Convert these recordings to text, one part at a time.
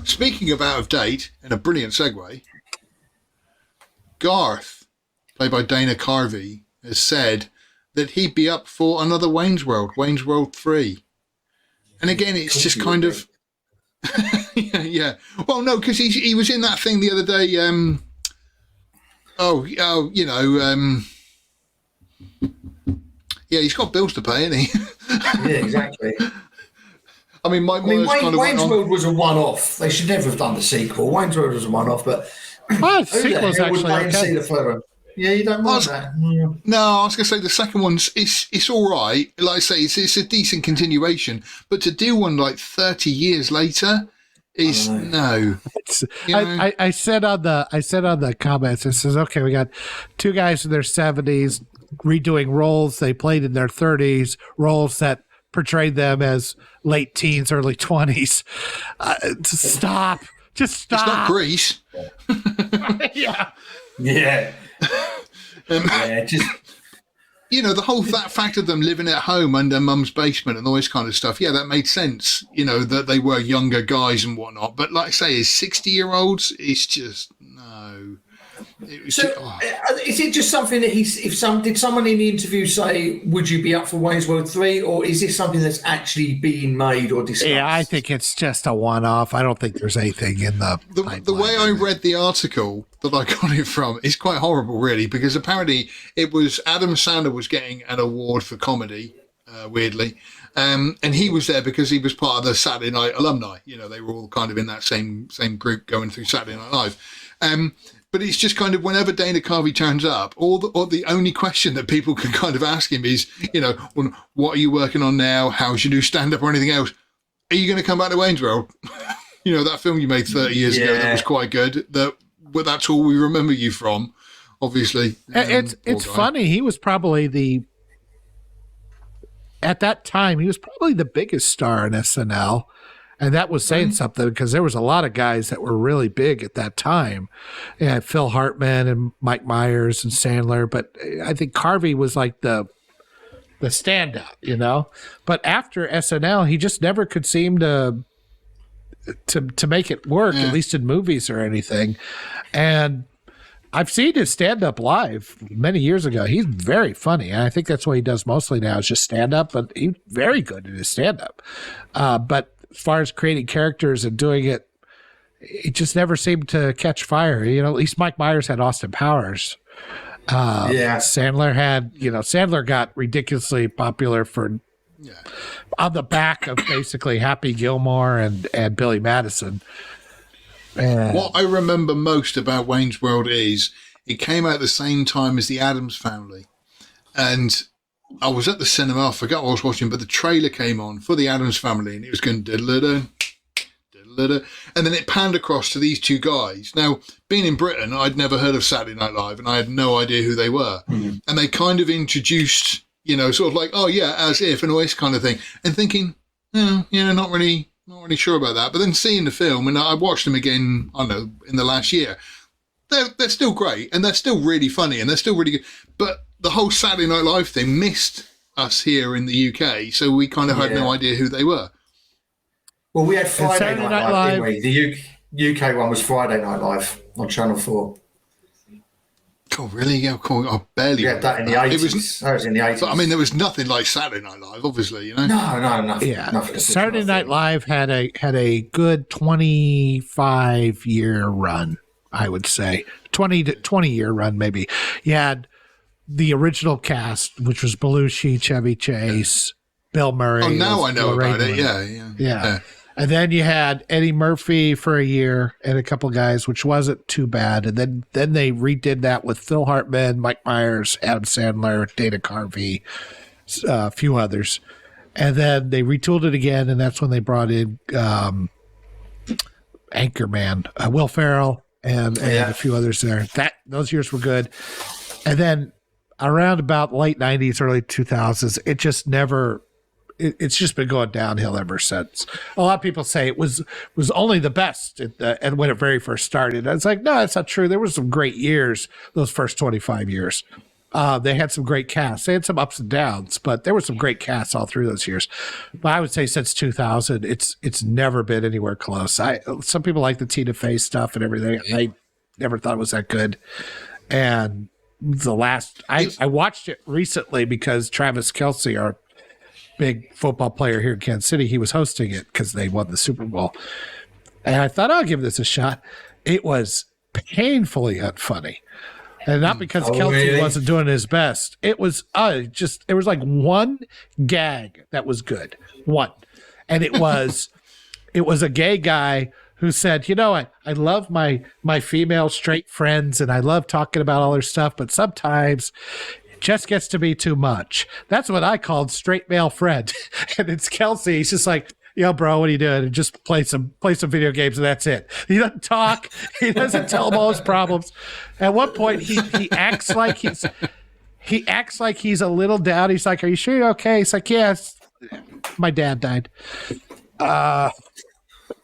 Speaking of out of date, and a brilliant segue, Garth, played by Dana Carvey, has said that he'd be up for another Wayne's World 3. And again, it's just kind of... yeah. Well, no, because he was in that thing the other day. Yeah, he's got bills to pay, isn't he? Yeah, exactly. I mean, Wayne's World was a one-off. They should never have done the sequel. Wayne's World was a one-off, but the sequel's actually okay. See the third one. Yeah, you don't mind that. No, I was going to say the second one's it's all right. Like I say, it's a decent continuation, but to do one like 30 years later is no. I said on the comments, it says, okay, we got two guys in their 70s redoing roles they played in their 30s, roles that portrayed them as late teens, early 20s. Stop. Just stop. It's not Grease. Yeah. Yeah. Just the whole fact of them living at home under mum's basement and all this kind of stuff. Yeah, that made sense. That they were younger guys and whatnot. But like I say, as 60-year-olds, it's just no. Is it just something that did someone in the interview say, would you be up for Wayne's World 3, or is this something that's actually being made or discussed? Yeah, I think it's just a one-off. I don't think there's anything in the way I read the article that I got it from is quite horrible, really, because apparently it was Adam Sandler was getting an award for comedy, weirdly. And he was there because he was part of the Saturday Night alumni. They were all kind of in that same group going through Saturday Night Live. But it's just kind of whenever Dana Carvey turns up, or the only question that people can kind of ask him is, well, what are you working on now? How's your new stand-up or anything else? Are you going to come back to Wayne's World? That film you made 30 years ago that was quite good. That's all we remember you from, obviously. It's funny. He was probably at that time, he was probably the biggest star in SNL. And that was saying something, because there was a lot of guys that were really big at that time. Yeah, Phil Hartman and Mike Myers and Sandler. But I think Carvey was like the standout, But after SNL, he just never could seem to make it work, at least in movies or anything. And I've seen his stand-up live many years ago. He's very funny. And I think that's what he does mostly now, is just stand-up. But he's very good at his stand-up. But as far as creating characters and doing it, it just never seemed to catch fire. At least Mike Myers had Austin Powers. Sandler got ridiculously popular on the back of basically Happy Gilmore and Billy Madison. What I remember most about Wayne's World is it came out at the same time as The Addams Family. And I was at the cinema, I forgot what I was watching, but the trailer came on for The Addams Family and it was going diddle-da, diddle-da, and then it panned across to these two guys. Now, being in Britain, I'd never heard of Saturday Night Live and I had no idea who they were. Mm-hmm. And they kind of introduced, sort of like, oh yeah, as if, and all this kind of thing. And thinking, not really sure about that. But then seeing the film, and I watched them again, I don't know, in the last year, they're still great and they're still really funny and they're still really good. But the whole Saturday Night Live thing missed us here in the UK, so we kind of had no idea who they were. Well, we had Friday Night Live, didn't we? The UK one was Friday Night Live on Channel 4. Oh, really? Yeah, cool. I barely. We had that in the 80s. That was in the 80s. But, I mean, there was nothing like Saturday Night Live, obviously, No, nothing. Yeah, nothing Saturday Night Live had a good 25-year run, I would say. 20-year run, maybe. You had the original cast, which was Belushi, Chevy Chase, Bill Murray. Oh, now I know about it. Yeah. And then you had Eddie Murphy for a year and a couple guys, which wasn't too bad. And then they redid that with Phil Hartman, Mike Myers, Adam Sandler, Dana Carvey, a few others. And then they retooled it again, and that's when they brought in Anchorman, Will Ferrell, and a few others there. Those years were good. And then around about late 90s, early 2000s, it just never it's just been going downhill ever since. A lot of people say it was only the best and when it very first started. And it's like, no, that's not true. There was some great years those first 25 years. They had some great casts. They had some ups and downs, but there were some great casts all through those years. But I would say since 2000, it's never been anywhere close. Some people like the Tina Fey stuff and everything. I never thought it was that good. And I watched it recently because Travis Kelce, our big football player here in Kansas City, he was hosting it because they won the Super Bowl. And I thought, I'll give this a shot. It was painfully unfunny. And not because Kelce wasn't doing his best. It was there was like one gag that was good. One. And it was a gay guy who said, I love my female straight friends and I love talking about all their stuff, but sometimes it just gets to be too much. That's what I called straight male friend. And it's Kelce. He's just like, yo, bro, what are you doing? And just play some video games and that's it. He doesn't talk. He doesn't tell him all his problems. At one point, he acts like he's a little down. He's like, "Are you sure you're okay?" He's like, "Yes, my dad died."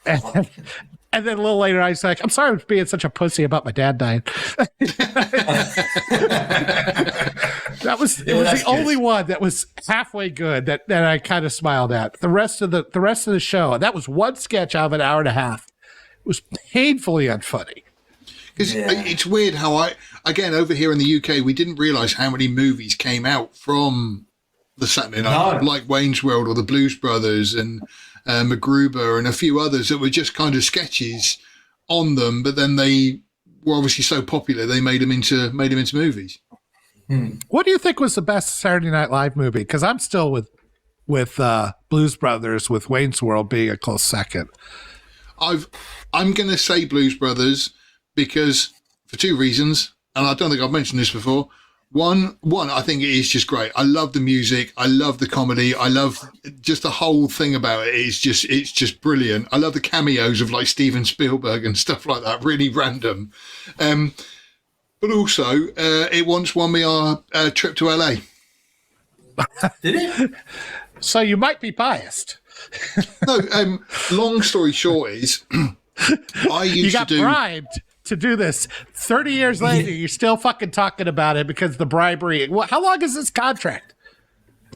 And then a little later, I was like, "I'm sorry for being such a pussy about my dad dying." It was the only one that was halfway good that I kind of smiled at. The rest of the show, and that was one sketch out of an hour and a half, it was painfully unfunny. Because it's weird how again, over here in the UK, we didn't realise how many movies came out from the Saturday Night, like Wayne's World or the Blues Brothers and MacGruber and a few others that were just kind of sketches on them, but then they were obviously so popular they made them into movies. What do you think was the best Saturday Night Live movie? Because I'm still with Blues Brothers, with Wayne's World being a close second. I'm going to say Blues Brothers because for two reasons, and I don't think I've mentioned this before. One, I think it is just great. I love the music. I love the comedy. I love just the whole thing about it. It's just brilliant. I love the cameos of like Steven Spielberg and stuff like that. Really random. But also, it once won me our trip to LA. Did it? So you might be biased. No, long story short is, you got bribed to do this. 30 years later, you're still fucking talking about it because the bribery. How long is this contract?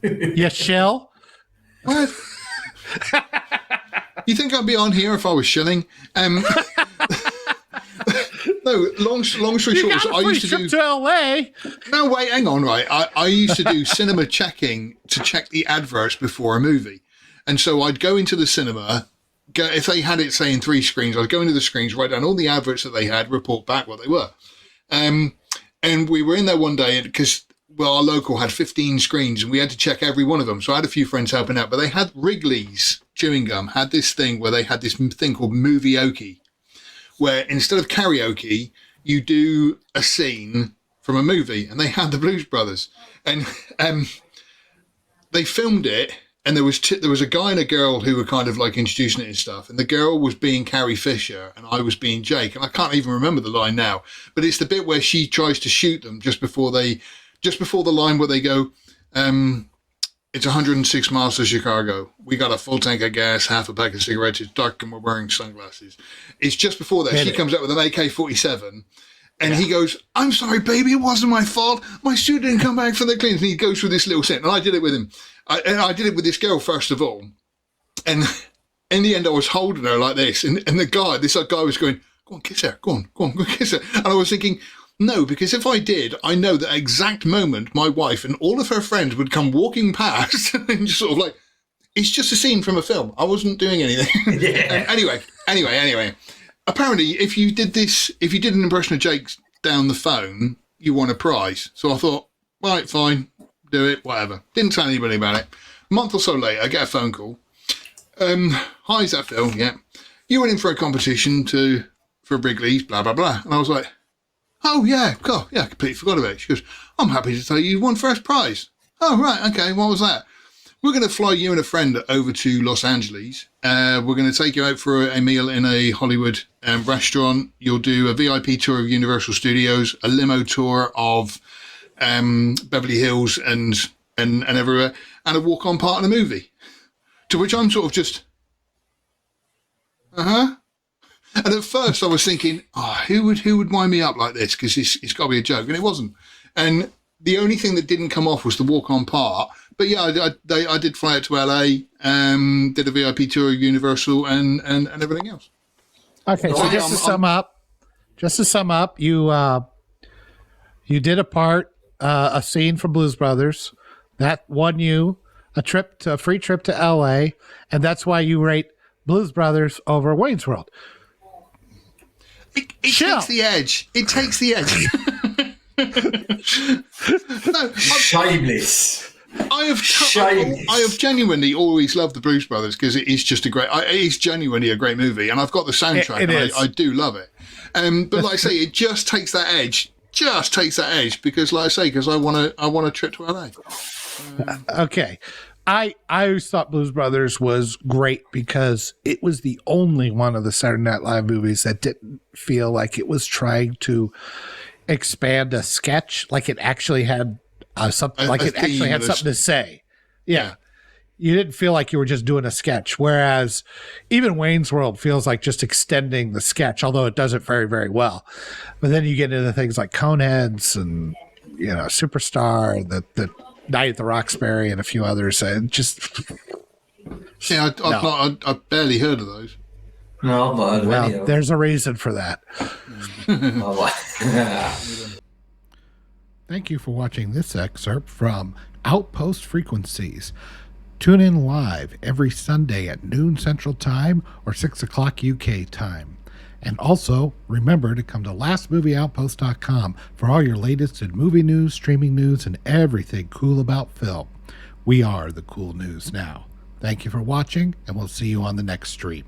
You shell? What? You think I'd be on here if I was shilling? No, long story short, so I used to do to LA. No, wait, hang on, right? I used to do cinema checking to check the adverts before a movie. And so I'd go into the cinema, if they had it, say, in 3 screens, I'd go into the screens, write down all the adverts that they had, report back what they were. And we were in there one day because, our local had 15 screens and we had to check every one of them. So I had a few friends helping out, but they had Wrigley's chewing gum, had this thing where they had this thing called Movieoke, where instead of karaoke, you do a scene from a movie, and they had the Blues Brothers. And they filmed it. And there was a guy and a girl who were kind of like introducing it and stuff. And the girl was being Carrie Fisher and I was being Jake. And I can't even remember the line now. But it's the bit where she tries to shoot them just before the line where they go, it's 106 miles to Chicago. We got a full tank of gas, half a pack of cigarettes. It's dark and we're wearing sunglasses. It's just before that. She comes up with an AK-47. And he goes, I'm sorry, baby, it wasn't my fault. My suit didn't come back from the cleaners. And he goes through this little set. And I did it with him. I did it with this girl, first of all. And in the end, I was holding her like this. And this guy was going, go on, kiss her. Go on, kiss her. And I was thinking, no, because if I did, I know that exact moment my wife and all of her friends would come walking past and just sort of like, it's just a scene from a film. I wasn't doing anything. Yeah. Anyway. Apparently, if you did an impression of Jake down the phone, you won a prize. So I thought, right, fine, do it, whatever. Didn't tell anybody about it. A month or so later, I get a phone call. Hi, is that Phil? Yeah. You went in for a competition for Wrigley's, blah, blah, blah. And I was like, oh, yeah, cool. Yeah, I completely forgot about it. She goes, I'm happy to tell you won first prize. Oh, right, okay, what was that? We're going to fly you and a friend over to Los Angeles. We're going to take you out for a meal in a Hollywood restaurant. You'll do a VIP tour of Universal Studios, a limo tour of Beverly Hills and everywhere, and a walk-on part of the movie. To which I'm sort of just, And at first I was thinking, who would wind me up like this? Because it's got to be a joke, and it wasn't. And the only thing that didn't come off was the walk-on part. But yeah, I did fly out to LA, did a VIP tour of Universal and everything else. Okay, so just to sum up, you did a scene from Blues Brothers that won you a free trip to LA, and that's why you rate Blues Brothers over Wayne's World. It takes the edge. It takes the edge. No, Shameless. I have genuinely always loved the Blues Brothers because it is just it is genuinely a great movie, and I've got the soundtrack. It is. I do love it. But like I say, it just takes that edge. Because, like I say, because I want a trip to LA. Okay. I always thought Blues Brothers was great because it was the only one of the Saturday Night Live movies that didn't feel like it was trying to expand a sketch, like it actually had something, like it actually had something to say. Yeah. You didn't feel like you were just doing a sketch, whereas even Wayne's World feels like just extending the sketch, although it does it very, very well. But then you get into things like Coneheads and, Superstar, the Night at the Roxbury, and a few others. And just I've barely heard of those. No, but well, there's a reason for that. Thank you for watching this excerpt from Outpost Frequencies. Tune in live every Sunday at noon Central Time or 6 o'clock UK time. And also, remember to come to lastmovieoutpost.com for all your latest in movie news, streaming news, and everything cool about film. We are the cool news now. Thank you for watching, and we'll see you on the next stream.